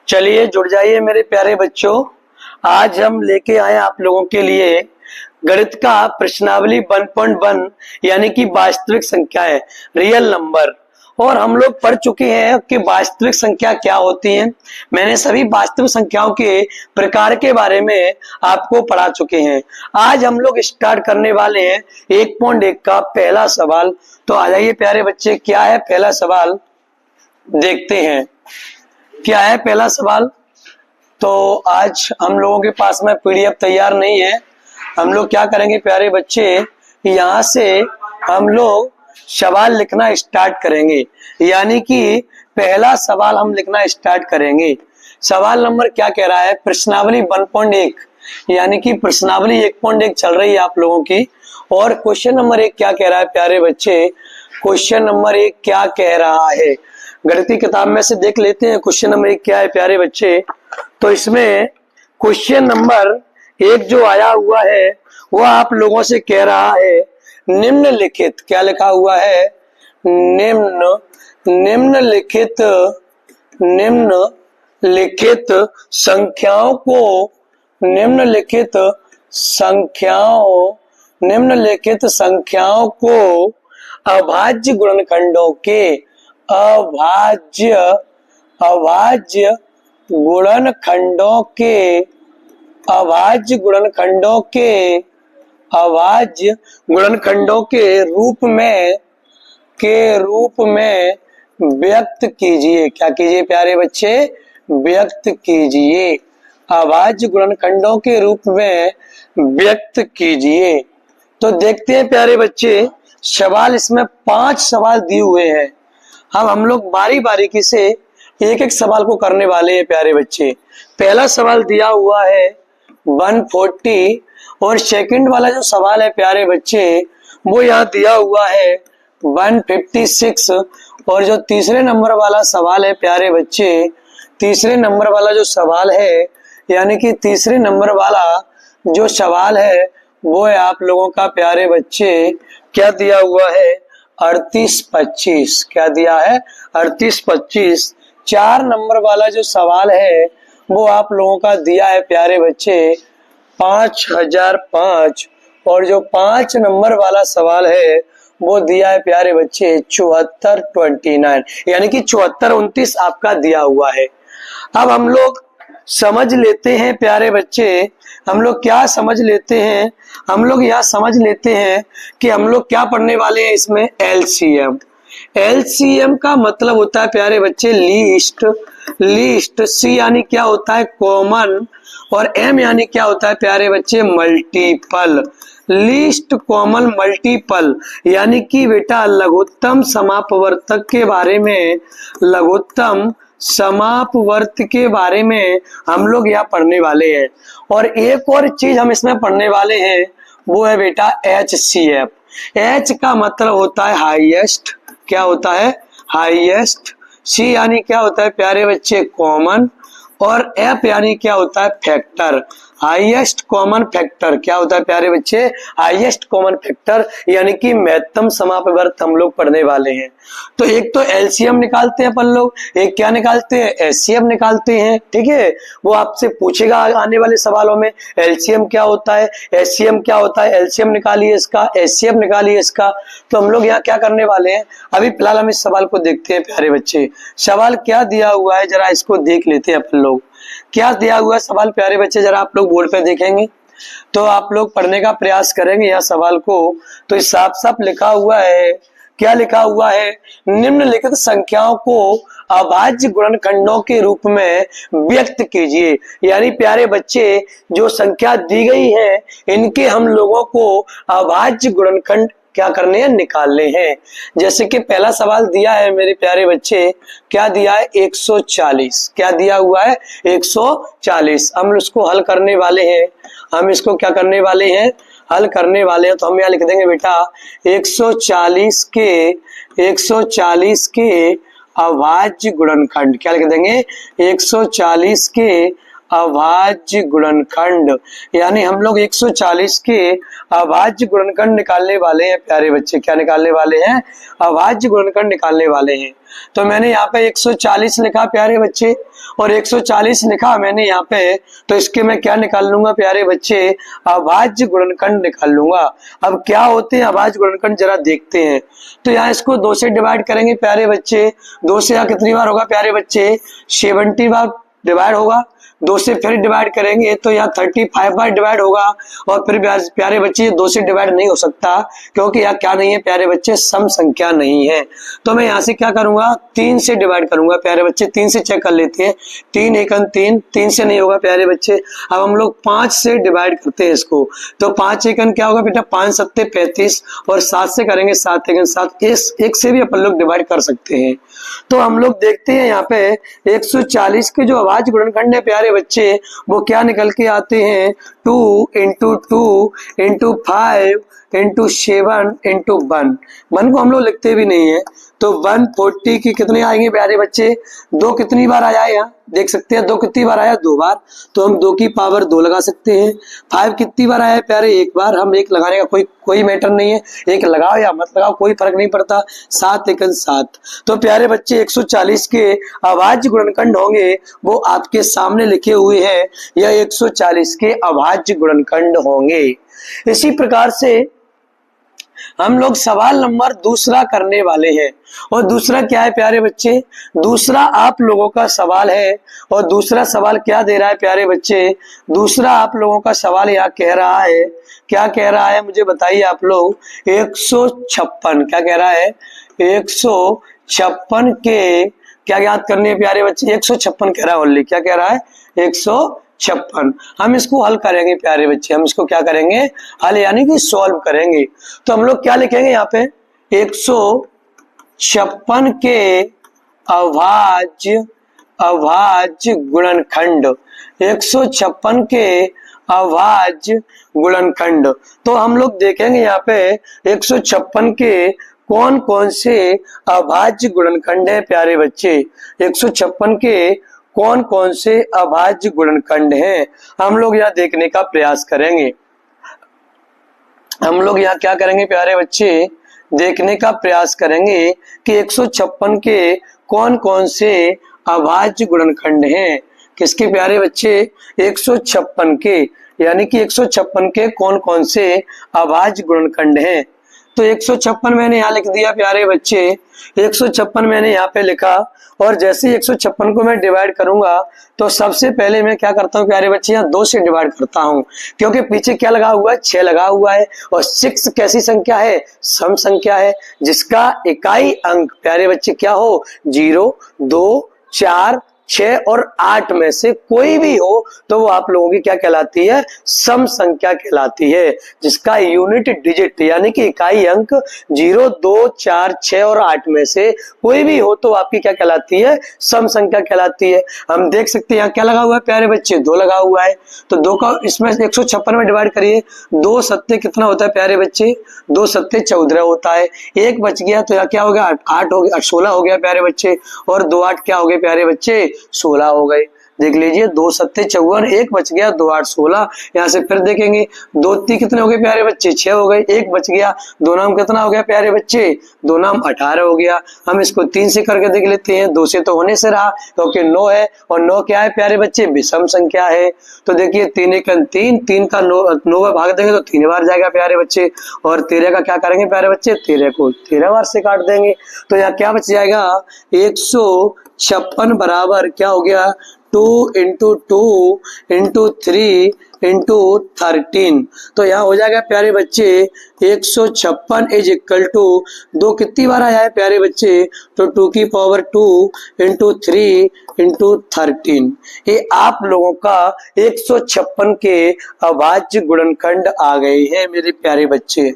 चलिए जुड़ जाइए मेरे प्यारे बच्चों। आज हम लेके आए आप लोगों के लिए गणित का प्रश्नावली 1.1 यानी कि वास्तविक संख्या है, रियल नंबर। और हम लोग पढ़ चुके हैं कि वास्तविक संख्या क्या होती है। मैंने सभी वास्तविक संख्याओं के प्रकार के बारे में आपको पढ़ा चुके हैं। आज हम लोग स्टार्ट करने वाले हैं 1.1 का पहला सवाल। तो आ जाइए प्यारे बच्चे, क्या है पहला सवाल देखते हैं। क्या है पहला सवाल? तो आज हम लोगों के पास में पीडीएफ तैयार नहीं है। हम लोग क्या करेंगे प्यारे बच्चे, यहाँ से हम लोग सवाल लिखना स्टार्ट करेंगे। यानी कि पहला सवाल हम लिखना स्टार्ट करेंगे। सवाल नंबर क्या कह रहा है? प्रश्नावली 1.1 यानी कि प्रश्नावली 1.1 चल रही है आप लोगों की। और क्वेश्चन नंबर 1 क्या कह रहा है प्यारे बच्चे? क्वेश्चन नंबर 1 क्या कह रहा है? गणित की किताब में से देख लेते हैं क्वेश्चन नंबर 1 क्या है प्यारे बच्चे। तो इसमें क्वेश्चन नंबर 1 जो आया हुआ है वो आप लोगों से कह रहा है निम्नलिखित, क्या लिखा हुआ है? निम्नलिखित संख्याओं को निम्नलिखित संख्याओं को अभाज्य गुणनखंडों के अभाज्य गुणनखंडों के रूप में व्यक्त कीजिए। क्या कीजिए प्यारे बच्चे? व्यक्त कीजिए। अभाज्य गुणनखंडों के रूप में व्यक्त कीजिए। तो देखते हैं प्यारे बच्चे, सवाल इसमें 5 सवाल दिए हुए हैं। हम लोग बारी बारीकी से एक एक सवाल को करने वाले हैं प्यारे बच्चे। पहला सवाल दिया हुआ है 140 और सेकंड वाला जो सवाल है प्यारे बच्चे वो यहाँ दिया हुआ है 156। और जो तीसरे नंबर वाला सवाल है प्यारे बच्चे, तीसरे नंबर वाला जो सवाल है यानी कि तीसरे नंबर वाला जो सवाल है वो है आप लोगों का प्यारे बच्चे क्या दिया हुआ है? 3825। क्या दिया है? 3825। 4 नंबर वाला जो सवाल है वो आप लोगों का दिया है प्यारे बच्चे 5005। और जो 5 नंबर वाला सवाल है वो दिया है प्यारे बच्चे 7429 यानी कि 7429 आपका दिया हुआ है। अब हम लोग समझ लेते हैं प्यारे बच्चे, हम लोग क्या समझ लेते हैं? हम लोग यह समझ लेते हैं कि हम लोग क्या पढ़ने वाले हैं इसमें? एलसीएम। एलसीएम का मतलब होता है प्यारे बच्चे लीस्ट। सी यानी क्या होता है? कॉमन। और एम यानी क्या होता है प्यारे बच्चे? मल्टीपल। लीस्ट कॉमन मल्टीपल यानी कि बेटा लघुत्तम समापवर्तक के बारे में, लघुत्तम समापवर्त के बारे में हम लोग यहाँ पढ़ने वाले हैं। और एक और चीज हम इसमें पढ़ने वाले हैं वो है बेटा HCF। H का मतलब होता है हाईएस्ट। क्या होता है? हाईएस्ट। C यानी क्या होता है प्यारे बच्चे? कॉमन। और F यानी क्या होता है? फैक्टर। Highest common factor. क्या होता है प्यारे बच्चे? हाईएस्ट कॉमन फैक्टर यानी कि महत्तम समापवर्त हम लोग पढ़ने वाले हैं। तो एक तो एलसीएम निकालते हैं अपन लोग, एक क्या निकालते हैं? एचसीएफ निकालते हैं। ठीक है, वो आपसे पूछेगा आने वाले सवालों में एलसीएम क्या होता है, एचसीएम क्या होता है। एलसीएम निकालिए इसका, एचसीएफ निकालिए इसका। तो हम लोग यहाँ क्या करने वाले हैं? अभी फिलहाल हम इस सवाल को देखते हैं प्यारे बच्चे। सवाल क्या दिया हुआ है जरा इसको देख लेते हैं अपन लोग। क्या दिया हुआ सवाल प्यारे बच्चे जरा आप लोग बोर्ड पे देखेंगे तो आप लोग पढ़ने का प्रयास करेंगे यह सवाल को। तो इस साफ साफ लिखा हुआ है, क्या लिखा हुआ है? निम्नलिखित संख्याओं को अभाज्य गुणनखंडों के रूप में व्यक्त कीजिए। यानी प्यारे बच्चे जो संख्या दी गई है इनके हम लोगों को अभाज्य गुणनखंड क्या करने हैं? निकालने हैं। जैसे कि पहला सवाल दिया है मेरे प्यारे बच्चे, क्या दिया है? 140। क्या दिया हुआ है? 140। हम उसको हल करने वाले हैं। हम इसको क्या करने वाले हैं? हल करने वाले हैं। तो हम यहाँ लिख देंगे बेटा 140 के अभाज्य गुणनखंड। क्या लिख देंगे? 140 के अभाज्य गुणनखंड, यानी हम लोग 140 के अभाज्य गुणनखंड निकालने वाले हैं प्यारे बच्चे। क्या निकालने वाले हैं? अभाज्य गुणनखंड निकालने वाले हैं। तो मैंने यहाँ पे 140 लिखा प्यारे बच्चे, और 140 लिखा मैंने यहाँ पे, तो इसके मैं क्या निकाल लूंगा प्यारे बच्चे? अभाज्य गुणनखंड निकाल लूंगा। अब क्या होते हैं अभाज्य गुणनखंड जरा देखते हैं। तो यहाँ इसको 2 से डिवाइड करेंगे प्यारे बच्चे। 2 से यहाँ कितनी बार होगा प्यारे बच्चे? 70 बार डिवाइड होगा। 2 से फिर डिवाइड करेंगे तो यहाँ 35 बार डिवाइड होगा। और फिर प्यारे बच्चे 2 से डिवाइड नहीं हो सकता, क्योंकि यहाँ क्या नहीं है प्यारे बच्चे? सम संख्या नहीं है। तो मैं यहाँ से क्या करूंगा? 3 से डिवाइड करूंगा प्यारे बच्चे। 3 से चेक कर लेते हैं। 3 एकम 3, 3 से नहीं होगा प्यारे बच्चे। अब हम लोग 5 से डिवाइड करते हैं इसको। तो 5 एकम क्या होगा बेटा? 5 सत्ते 35, और 7 से करेंगे 7 एकम 7। एक से भी अपन लोग डिवाइड कर सकते हैं। तो हम लोग देखते हैं यहाँ पे 140 के जो अभाज्य गुणनखंड है प्यारे बच्चे, वो क्या निकल के आते हैं? 2 इंटू 2 इंटू 5 इंटू 7 इंटू 1 को हम लोग लिखते भी नहीं है। तो 140 की कितने आएंगे प्यारे बच्चे? 2 कितनी बार आया? यहाँ देख सकते हैं 2 कितनी बार आया? 2 बार। तो हम 2 की पावर 2 लगा सकते हैं। 5 कितनी बार आया प्यारे? 1 बार। हम 1 लगाने का कोई मैटर नहीं है, 1 लगाओ या मत लगाओ कोई फर्क नहीं पड़ता। 7 एकम 7। तो प्यारे बच्चे 140 के अभाज्य गुणनखंड होंगे वो आपके सामने लिखे हुए हैं। यह 140 के अभाज्य गुणनखंड होंगे। इसी प्रकार से हम लोग सवाल नंबर दूसरा करने वाले हैं। और दूसरा क्या है प्यारे बच्चे? दूसरा आप लोगों का सवाल है। और दूसरा सवाल क्या दे रहा है प्यारे बच्चे? दूसरा आप लोगों का सवाल यहाँ कह रहा है, क्या कह रहा है मुझे बताइए आप लोग? 156। क्या कह रहा है? 156 के क्या याद करनी है प्यारे बच्चे? 156 कह रहा है ओनली। क्या कह रहा है? 156। हम इसको हल करेंगे प्यारे बच्चे। हम इसको क्या करेंगे? हल यानी कि सॉल्व करेंगे। तो हम लोग क्या लिखेंगे यहाँ पे? 156 के अभाज्य गुणनखंड। 156 के अभाज्य गुणनखंड। तो हम लोग देखेंगे यहाँ पे 156 के कौन कौन से अभाज्य गुणनखंड है प्यारे बच्चे। 156 के कौन कौन से अभाज्य गुणनखंड हैं, हम लोग यहाँ देखने का प्रयास करेंगे। हम लोग यहाँ क्या करेंगे प्यारे बच्चे? देखने का प्रयास करेंगे कि 156 के कौन कौन से अभाज्य गुणनखंड हैं। किसके प्यारे बच्चे? 156 के, यानी कि 156 के कौन कौन से अभाज्य गुणनखंड हैं। तो 156 मैंने यहाँ लिख दिया प्यारे बच्चे। 156 मैंने यहाँ पे लिखा। और जैसे 156 को मैं डिवाइड करूंगा तो सबसे पहले मैं क्या करता हूँ प्यारे बच्चे? यहाँ 2 से डिवाइड करता हूँ, क्योंकि पीछे क्या लगा हुआ है? 6 लगा हुआ है। और 6 कैसी संख्या है? सम संख्या है, जिसका इकाई अंक प्यारे बच्चे क्या हो? 0, 2, 4, 6 और 8 में से कोई भी हो तो वो आप लोगों की क्या कहलाती है? सम संख्या कहलाती है, जिसका यूनिट डिजिट यानी कि इकाई अंक 0, 2, 4, 6 और 8 में से कोई भी हो तो आपकी क्या कहलाती है? सम संख्या कहलाती है। हम देख सकते हैं यहाँ क्या लगा हुआ है प्यारे बच्चे? 2 लगा हुआ है। तो 2 का इसमें 156 में डिवाइड करिए। 2 सत्ते कितना होता है प्यारे बच्चे? 2 सत्ते 14 होता है। 1 बच गया तो यहाँ क्या हो गया? 8 हो गया, 16 हो गया प्यारे बच्चे। और 2 8 क्या हो गए प्यारे बच्चे? 16 हो गए। देख लीजिए 2 सत्ते 54, 1 बच गया, 2 8 16। यहाँ से फिर देखेंगे 2 3 कितने हो गए प्यारे बच्चे? 6 हो गए। 1 बच गया, 2 नाम कितना हो गया प्यारे बच्चे? 2 नाम 18 हो गया। हम इसको 3 से करके देख लेते हैं। 2 से तो होने से रहा, क्योंकि 9 है और 9 क्या है प्यारे बच्चे? विषम संख्या है। तो देखिए 3 एकम 3, 3 का 9 बार भाग देंगे तो 3 बार जाएगा प्यारे बच्चे। और 13 का क्या करेंगे प्यारे बच्चे? 13 को 13 बार से काट देंगे। तो यहाँ क्या बच जाएगा? 156 बराबर क्या हो गया? 2 इंटू 2 इंटू 3 इंटू 13। तो यहाँ हो जाएगा प्यारे बच्चे 156 इज इक्वल टू 2 कितनी बार आया है प्यारे बच्चे? तो 2 की पावर 2 इंटू 3 इंटू 13। ये आप लोगों का 156 के अभाज्य गुणनखंड आ गए हैं मेरे प्यारे बच्चे।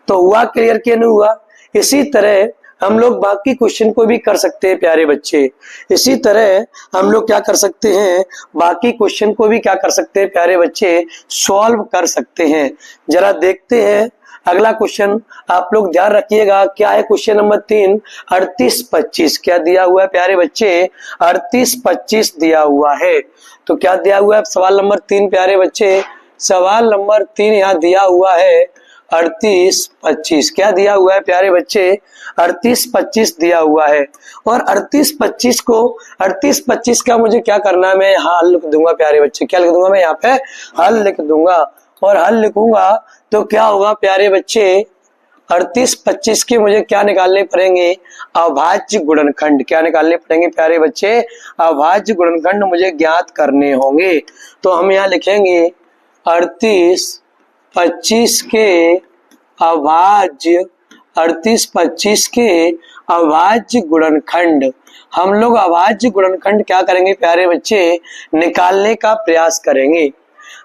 तो हुआ क्लियर? क्या नहीं हुआ? इसी तरह हम लोग बाकी क्वेश्चन को भी कर सकते हैं प्यारे बच्चे। इसी तरह हम लोग क्या कर सकते हैं? बाकी क्वेश्चन को भी क्या कर सकते हैं प्यारे बच्चे? सॉल्व कर सकते हैं। जरा देखते हैं अगला क्वेश्चन आप लोग ध्यान रखिएगा, क्या है क्वेश्चन नंबर 3, 38-25 क्या दिया हुआ है प्यारे बच्चे, 38-25 दिया हुआ है। तो क्या दिया हुआ है सवाल नंबर 3 प्यारे बच्चे, सवाल नंबर 3 यहाँ दिया हुआ है 38-25। क्या दिया हुआ है प्यारे बच्चे, 38-25 दिया हुआ है। और 38-25 को 38-25 का मुझे क्या करना है, मैं यहाँ हल लिख दूंगा प्यारे बच्चे। क्या लिख दूंगा मैं यहाँ पे, हल लिख दूंगा। और हल लिखूंगा तो क्या होगा प्यारे बच्चे, 38-25 के मुझे क्या निकालने पड़ेंगे, अभाज्य गुणनखंड। क्या निकालने पड़ेंगे प्यारे बच्चे, अभाज्य गुणनखंड मुझे ज्ञात करने होंगे। तो हम यहाँ लिखेंगे 38-25 के अभाज्य, 38-25 के अभाज्य गुणनखंड। हम लोग अभाज्य गुणनखंड क्या करेंगे प्यारे बच्चे, निकालने का प्रयास करेंगे।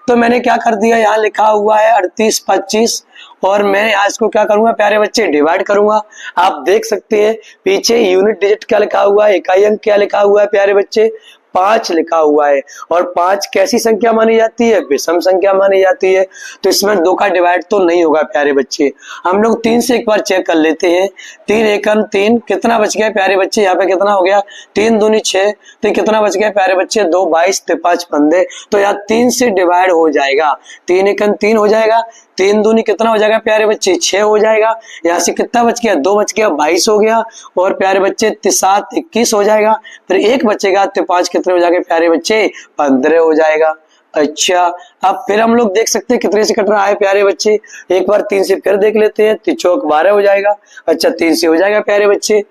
तो मैंने क्या कर दिया, यहाँ लिखा हुआ है 38-25 और मैं यहाँ इसको क्या करूंगा प्यारे बच्चे, डिवाइड करूंगा। आप देख सकते हैं पीछे यूनिट डिजिट क्या लिखा हुआ है, इकाई अंक क्या लिखा हुआ है प्यारे बच्चे, 5 लिखा हुआ है। और 5 कैसी संख्या मानी जाती है, विषम संख्या मानी जाती है। तो इसमें 2 का डिवाइड तो नहीं होगा प्यारे बच्चे। हम लोग 3 से एक बार चेक कर लेते हैं। 3 एकम 3, कितना बच गया प्यारे बच्चे, यहाँ पे कितना हो गया, 3 दूनी 6, तो कितना बच गया प्यारे बच्चे, 2 22 5 15। तो यहाँ 3 से डिवाइड हो जाएगा, 3 एकम 3 हो जाएगा, 3 दूनी कितना हो जाएगा प्यारे बच्चे, 6 हो जाएगा। यहाँ से कितना बच गया, 2 बच गया, 22 हो गया। और प्यारे बच्चे 7 21 हो जाएगा, फिर 1 बचेगा तो 5 कितने हो जाएंगे प्यारे बच्चे, 15 हो जाएगा। अच्छा, अब फिर हम लोग देख सकते हैं कितने से कट रहा है प्यारे बच्चे, एक बार 3 से फिर देख लेते हैं, 3 चौक 12 हो जाएगा। अच्छा, 3 से हो जाएगा प्यारे बच्चे,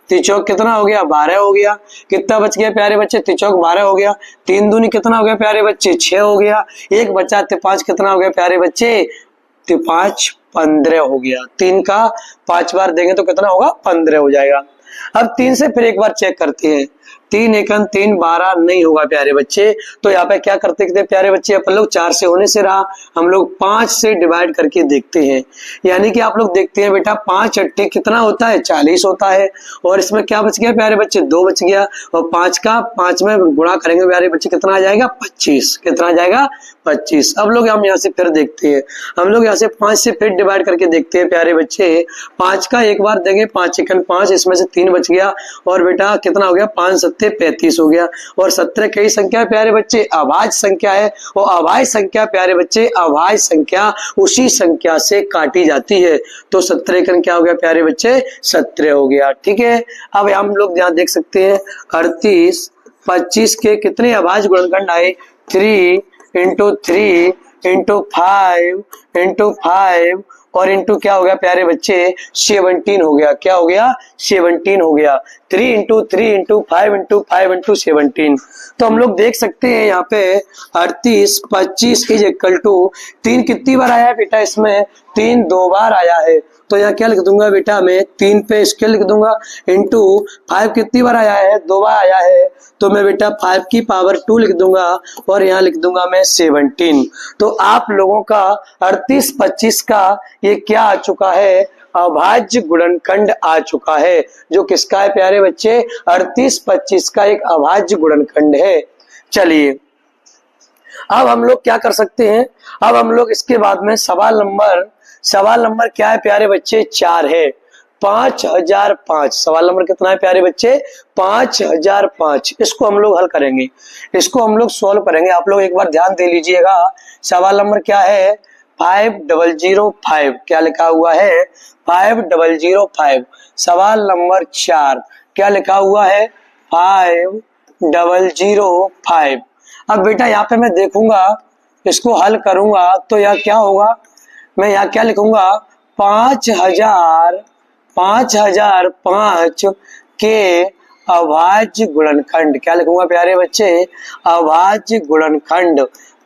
3 चौक कितना हो गया, 12 हो गया। कितना बच गया प्यारे बच्चे, 3 चौक 12 हो गया। 3 दूनी कितना हो गया प्यारे बच्चे, 6 हो गया। 1 बचा तो 5 कितना हो गया प्यारे बच्चे, तो 5 15 हो गया। 3 का 5 बार देंगे तो कितना होगा, 15 हो जाएगा। अब 3 से फिर एक बार चेक करते हैं, 3 एकम 3 12 नहीं होगा प्यारे बच्चे। तो यहाँ पे क्या करते थे प्यारे बच्चे, अपन लोग 4 से होने से रहा, हम लोग 5 से डिवाइड करके देखते हैं। यानी कि आप लोग देखते हैं बेटा 5 अट्ठे कितना होता है, 40 होता है। और इसमें क्या बच गया प्यारे बच्चे, 2 बच गया। और 5 का 5 में गुणा करेंगे प्यारे बच्चे, कितना आ जाएगा, 25। कितना आ जाएगा, 25। अब लोग हम यहाँ से फिर देखते हैं, हम लोग यहाँ से 5 से फिर डिवाइड करके देखते हैं प्यारे बच्चे। 5 का एक बार देंगे, 5 एकम 5, इसमें से 3 बच गया। और बेटा कितना हो गया, 5 7 35 हो गया। और 17 कई संख्या है प्यारे बच्चे, अभाज्य संख्या है। और अभाज्य संख्या प्यारे बच्चे, अभाज्य संख्या उसी संख्या से काटी जाती है। तो 17 एकम क्या हो गया प्यारे बच्चे, 17 हो गया। ठीक है, अब हम लोग यहाँ देख सकते हैं 38-25 के कितने अभाज्य गुणनखंड आए, 3 × 3 × 5 × 5 और इंटू क्या हो गया प्यारे बच्चे, 17 हो गया। क्या हो गया, 17 हो गया। 3 × 3 × 5 × 5 × 17। तो हम लोग देख सकते हैं यहाँ पे 38-25 इज इक्वल टू 3 कितनी बार आया है बेटा, इसमें 3 2 बार आया है। तो यहाँ क्या लिख दूंगा बेटा, मैं 3 पे स्केल लिख दूंगा, इंटू 5 कितनी बार आया है, 2 बार आया है। तो मैं बेटा 5 की पावर 2 लिख दूंगा और यहाँ लिख दूंगा मैं 17। तो आप लोगों का 38-25 का ये क्या आ चुका है, अभाज्य गुणनखंड आ चुका है। जो किसका है प्यारे बच्चे, 38-25 का एक अभाज्य गुणनखंड है। चलिए अब हम लोग क्या कर सकते हैं, अब हम लोग इसके बाद में सवाल नंबर क्या है प्यारे बच्चे, 4 है। 5005, सवाल नंबर कितना है प्यारे बच्चे, 5005। इसको हम लोग हल करेंगे, इसको हम लोग सॉल्व करेंगे। आप लोग एक बार ध्यान दे लीजिएगा, सवाल नंबर क्या है, 5005। क्या लिखा हुआ है, 5005। सवाल नंबर 4 क्या लिखा हुआ है, 5005। अब बेटा यहाँ पे मैं देखूंगा, इसको हल करूंगा तो यहाँ क्या होगा, मैं यहाँ क्या लिखूंगा, 5005 के अभाज्य गुणनखंड। क्या लिखूंगा प्यारे बच्चे, अभाज्य गुणनखंड।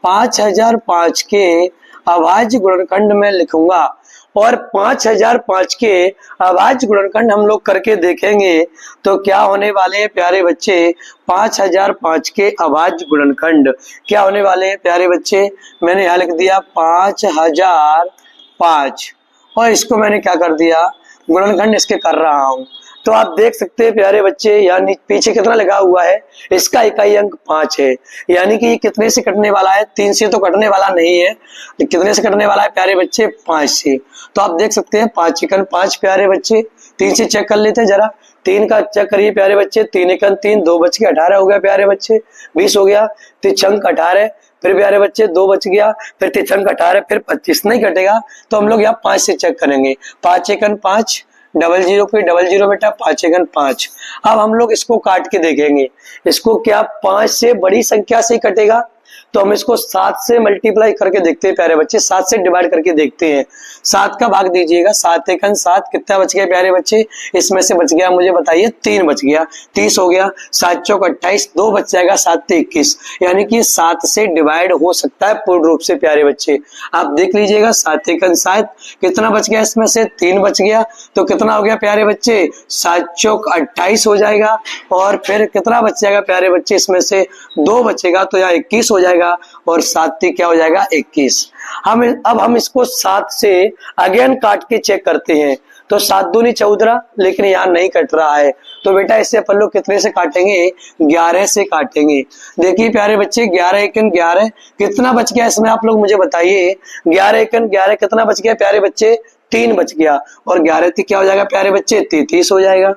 5005 के अभाज्य गुणनखंड में लिखूंगा। और 5005 के अभाज्य गुणनखंड हम लोग करके देखेंगे तो क्या होने वाले हैं प्यारे बच्चे, 5005 के अभाज्य गुणनखंड क्या होने वाले हैं प्यारे बच्चे। मैंने यहाँ लिख दिया 5005 और इसको मैंने क्या कर दिया, गुणनखंड इसके कर रहा हूँ। तो आप देख सकते हैं प्यारे बच्चे, यानी पीछे कितना लगा हुआ है, इसका इकाई अंक 5 है, यानी कि ये कितने से कटने वाला है, 3 से तो कटने वाला नहीं है, कितने से कटने वाला है प्यारे बच्चे, 5 से। तो आप देख सकते हैं 5 एकन 5 प्यारे बच्चे, 3 से चेक कर लेते हैं जरा, 3 का चेक करिए प्यारे बच्चे, 3 एकन 3, 2 बच के 18 हो गया प्यारे बच्चे, 20 हो गया, 3 अंक 18, फिर प्यारे बच्चे 2 बच गया, फिर 3 अंक 18, फिर 25 नहीं कटेगा, तो हम लोग यहाँ 5 से चेक करेंगे, 5 एकन 5, 00 पे 00 बेटा 5 एकन 5। अब हम लोग इसको काट के देखेंगे, इसको क्या 5 से बड़ी संख्या से कटेगा, तो हम इसको 7 से मल्टीप्लाई करके देखते हैं प्यारे बच्चे, 7 से डिवाइड करके देखते हैं, 7 का भाग दीजिएगा, 7 एकन 7, कितना बच गया प्यारे बच्चे, इसमें से बच गया मुझे बताइए 3 बच गया, 30 हो गया, 7 चौक 28, 2 बच जाएगा, 7 21, यानी कि 7 से डिवाइड हो सकता है पूर्ण रूप से प्यारे बच्चे। आप देख लीजिएगा 7 एकन 7, कितना बच गया, इसमें से 3 बच गया, तो कितना हो गया प्यारे बच्चे, 7 चौक 28 हो जाएगा, और फिर कितना बच जाएगा प्यारे बच्चे, इसमें से 2 बचेगा तो यहाँ 21 हो जाएगा, और 7 क्या हो जाएगा 21। अब हम इसको 7 से अगेन काट के चेक करते हैं, तो 7 दूनी 14, लेकिन यहाँ नहीं कट रहा है, तो बेटा इसे अपन लोग कितने से काटेंगे, 11 से काटेंगे। देखिए प्यारे बच्चे 11 एकन 11, कितना बच गया इसमें आप लोग मुझे बताइए, 11 एकन 11 कितना बच गया प्यारे बच्चे, 3 बच गया, और 11 क्या हो जाएगा प्यारे बच्चे, 33 हो जाएगा।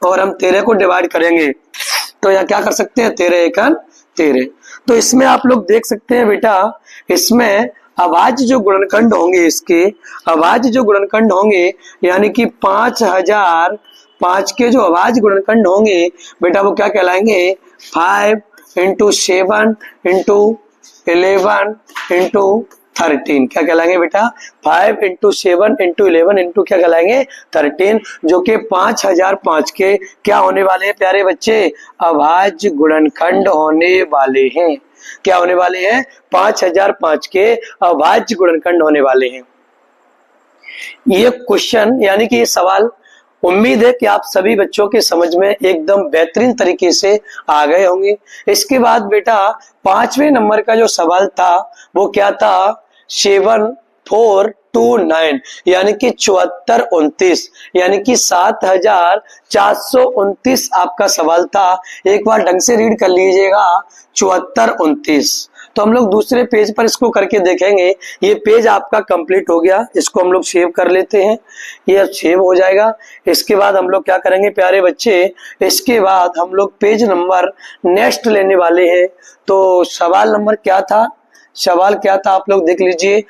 और हम 13 को डिवाइड करेंगे, तो यहाँ क्या कर सकते हैं, 13 एकन 13। तो इसमें आप लोग देख सकते हैं बेटा, इसमें अभाज्य जो गुणनखंड होंगे, इसके अभाज्य जो गुणनखंड होंगे, यानी कि 5005 के जो अभाज्य गुणनखंड होंगे बेटा, वो क्या कहलाएंगे, 5 इंटू 7 इंटू 11 इंटू 13, क्या कहलाएंगे बेटा, 5 इंटू 7 इंटू 11 इंटू क्या कहलाएंगे, 13, जो कि 5005 के क्या होने वाले हैं प्यारे बच्चे, अभाज्य गुणनखंड होने वाले हैं। क्या होने वाले हैं, 5005 के अभाज्य गुणनखंड होने वाले हैं। ये क्वेश्चन यानी कि ये सवाल, उम्मीद है कि आप सभी बच्चों के समझ में एकदम बेहतरीन तरीके से आ गए होंगे। इसके बाद बेटा 5वें नंबर का जो सवाल था वो क्या था, 7429, यानी कि 7429, यानी कि 7429 आपका सवाल था। एक बार ढंग से रीड कर लीजिएगा, 7429। तो हम लोग दूसरे पेज पर इसको करके देखेंगे। ये पेज आपका कंप्लीट हो गया, इसको हम लोग सेव कर लेते हैं, ये सेव हो जाएगा। इसके बाद हम लोग क्या करेंगे प्यारे बच्चे, इसके बाद हम लोग पेज नंबर नेक्स्ट लेने वाले हैं। तो सवाल नंबर क्या था, सवाल क्या था आप लोग देख लीजिए,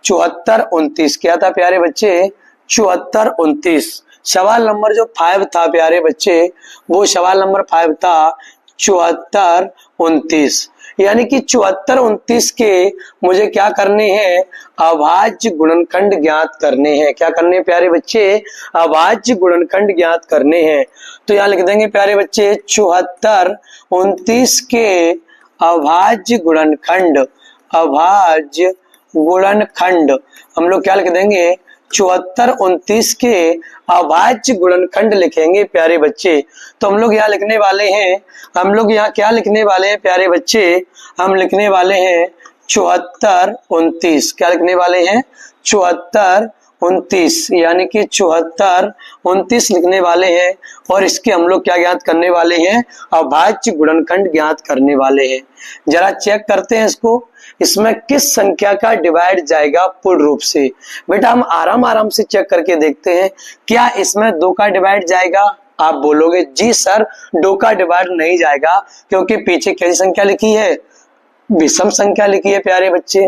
7429 क्या था प्यारे बच्चे, 7429। सवाल नंबर जो 5 था प्यारे बच्चे, वो सवाल नंबर 5 था 7429, यानी कि 7429 के मुझे क्या करने हैं, अभाज्य गुणनखंड ज्ञात करने हैं। क्या करने हैं प्यारे बच्चे, अभाज्य गुणनखंड ज्ञात करने हैं। तो यहाँ लिख देंगे प्यारे बच्चे, 7429 के अभाज्य गुणनखंड, अभाज्य गुणनखंड हम लोग क्या लिख देंगे, 7429 के अभाज्य गुणनखंड लिखेंगे प्यारे बच्चे। तो हम लोग यहाँ लिखने वाले हैं, हम लोग यहाँ क्या लिखने वाले हैं प्यारे बच्चे, हम लिखने वाले हैं 7429। क्या लिखने वाले हैं, 7429, यानी कि 7429 लिखने वाले हैं। और इसके हम लोग क्या ज्ञात करने वाले हैं, अभाज्य गुणनखंड ज्ञात करने वाले हैं। जरा चेक करते हैं इसको, इसमें किस संख्या का डिवाइड जाएगा पूर्ण रूप से। बेटा हम आराम आराम से चेक करके देखते हैं, क्या इसमें 2 का डिवाइड जाएगा। आप बोलोगे जी सर 2 का डिवाइड नहीं जाएगा, क्योंकि पीछे कैसी संख्या लिखी है, विषम संख्या लिखी है प्यारे बच्चे।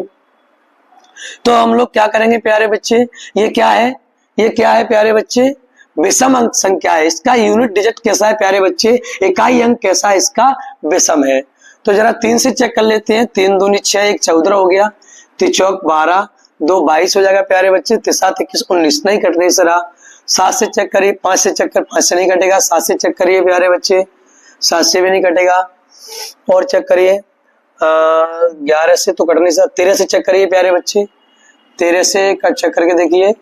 तो हम लोग क्या करेंगे प्यारे बच्चे, ये क्या है, ये क्या है प्यारे बच्चे, विषम अंक संख्या है। इसका यूनिट डिजिट कैसा है प्यारे बच्चे, इकाई अंक कैसा है इसका, विषम है। तो जरा 3 से चेक कर लेते हैं, 3 दूनी 6, 1 14 हो गया, 3 चौक 12, 2 22 हो जाएगा प्यारे बच्चे, 3 7 21 19 नहीं कट रही सर। 7 से चेक करिए, 5 से चेक कर, 5 से नहीं कटेगा, 7 से चेक करिए प्यारे बच्चे, 7 से भी नहीं कटेगा। और चेक करिए 11 से तो कट नहीं सकता, 13 से चेक करिए प्यारे बच्चे, 13 से चेक करके देखिए,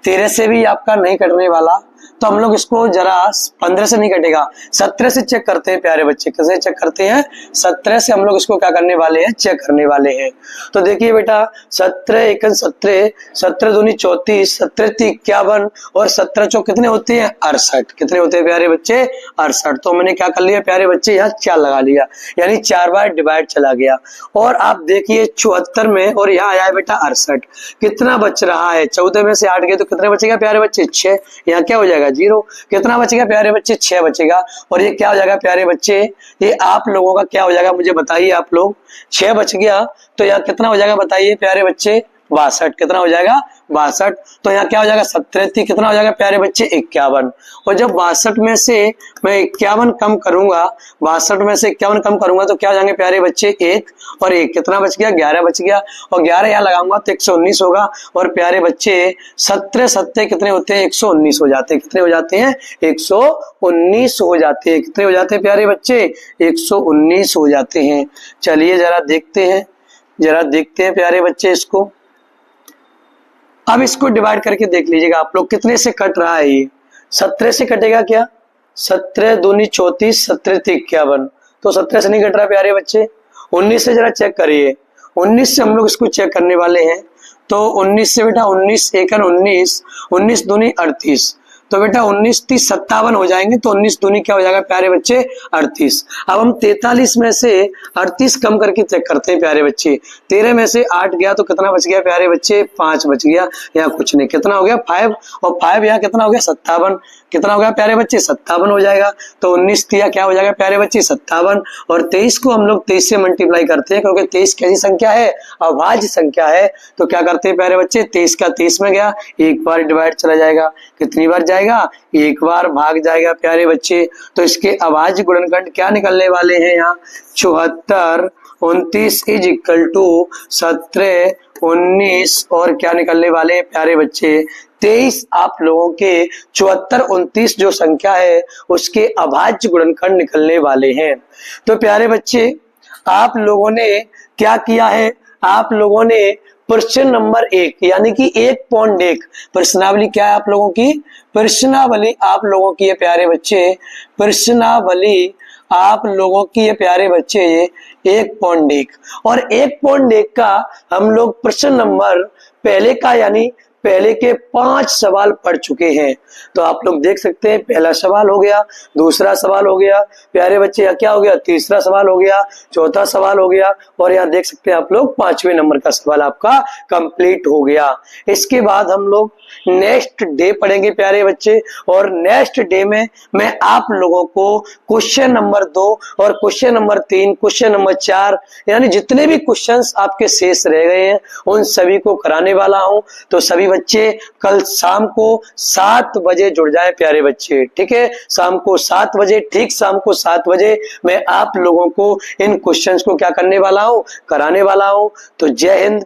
13 से भी आपका नहीं कटने वाला, तो हम लोग इसको जरा 15 से नहीं कटेगा, 17 से चेक करते हैं प्यारे बच्चे। कैसे चेक करते हैं? 17 से हम लोग इसको क्या करने वाले हैं? चेक करने वाले हैं। तो देखिए बेटा 17 एकन 17, 17 दूनी 34, 17 तीन 51 और 17 चौक कितने होते हैं? 68। कितने होते हैं प्यारे बच्चे? 68। तो मैंने क्या कर लिया प्यारे बच्चे? यहाँ 4 लगा लिया, यानी 4 बार डिवाइड चला गया। और आप देखिए 74 में और यहाँ आया बेटा 68, कितना बच रहा है? 14 में से 8 गए तो कितने बचेगा प्यारे बच्चे? 6। यहाँ क्या हो जाएगा? 0। कितना बचेगा प्यारे बच्चे? 6 बचेगा। और ये क्या हो जाएगा प्यारे बच्चे? ये आप लोगों का क्या हो जाएगा? मुझे बताइए आप लोग। 6 बच गया तो यहाँ कितना हो जाएगा? बताइए प्यारे बच्चे? 62। कितना हो जाएगा? 62। तो यहाँ क्या हो जाएगा? 17 कितना हो जाएगा प्यारे बच्चे? 51। और जब 62 में से मैं 51 कम करूंगा, 62 में से 51 कम करूंगा तो क्या हो जाएंगे प्यारे बच्चे? 1 और 1 कितना बच गया? 11 बच गया। और 11 यहाँ लगाऊंगा तो 119 होगा। और प्यारे बच्चे 17 सत्ते कितने होते हैं? 119 हो जाते हैं। कितने हो जाते हैं? 119 हो जाते हैं। कितने हो जाते हैं प्यारे बच्चे? 119 हो जाते हैं। चलिए जरा देखते हैं प्यारे बच्चे इसको। अब इसको डिवाइड करके देख लीजिएगा आप लोग कितने से कट रहा है। ये 17 से कटेगा क्या? 17 दूनी 34, 17 तीन 51, तो 17 से नहीं कट रहा प्यारे बच्चे। 19 से जरा चेक करिए। 19 से हम लोग इसको चेक करने वाले हैं। तो 19 से बेटा 19 एकन 19, 19 दूनी 38, तो बेटा 19 30 57 हो जाएंगे। तो 19 दूनी क्या हो जाएगा प्यारे बच्चे? 38। अब हम 43 में से 38 कम करके चेक करते हैं प्यारे बच्चे। 13 में से 8 गया तो कितना बच गया प्यारे बच्चे? 5 बच गया। यहाँ कुछ नहीं, कितना हो गया? 5। और 5 यहाँ कितना हो गया? 57। कितना हो गया प्यारे बच्चे? 57 हो जाएगा। तो 19 दिया क्या हो जाएगा प्यारे बच्चे? 57। और 23 को हम लोग 23 से मल्टीप्लाई करते हैं, क्योंकि 23 कैसी संख्या है? अभाज्य संख्या है। तो क्या करते हैं प्यारे बच्चे? 23 का 23 में गया, एक बार डिवाइड चला जाएगा। कितनी बार जाएगा? एक बार भाग जाएगा प्यारे बच्चे। तो इसके अभाज्य गुणनखंड क्या निकलने वाले हैं यहाँ? 74, 29 इज इक्वल टू 17, 19 और क्या निकलने वाले हैं प्यारे बच्चे? 23। आप लोगों के 74, 29 जो संख्या है उसके अभाज्य गुणनखंड निकलने वाले हैं। तो प्यारे बच्चे आप लोगों ने क्या किया है? आप लोगों ने प्रश्न नंबर 1 यानी कि 1.1 प्रश्नावली क्या है आप लोगों की? प्रश्नावली आप लोगों की है प्यारे बच्चे, प्रश्नावली आप लोगों की ये प्यारे बच्चे ये 1.1। और 1.1 का हम लोग प्रश्न नंबर पहले का यानी पहले के 5 सवाल पढ़ चुके हैं। तो आप लोग देख सकते हैं पहला सवाल हो गया, दूसरा सवाल हो गया प्यारे बच्चे, या क्या हो गया? तीसरा सवाल हो गया, चौथा सवाल हो गया, और यहाँ देख सकते हैं आप लोग 5वें नंबर का सवाल आपका कंप्लीट हो गया। इसके बाद हम लोग नेक्स्ट डे पढ़ेंगे प्यारे बच्चे, और नेक्स्ट डे में मैं आप लोगों को क्वेश्चन नंबर 2 और क्वेश्चन नंबर 3, क्वेश्चन नंबर 4 यानी जितने भी क्वेश्चंस आपके शेष रह गए हैं उन सभी को कराने वाला हूं। तो सभी बच्चे कल शाम को 7 बजे जुड़ जाए प्यारे बच्चे, ठीक है? शाम को 7 बजे, ठीक शाम को 7 बजे मैं आप लोगों को इन क्वेश्चंस को क्या करने वाला हूं? कराने वाला हूं। तो जय हिंद।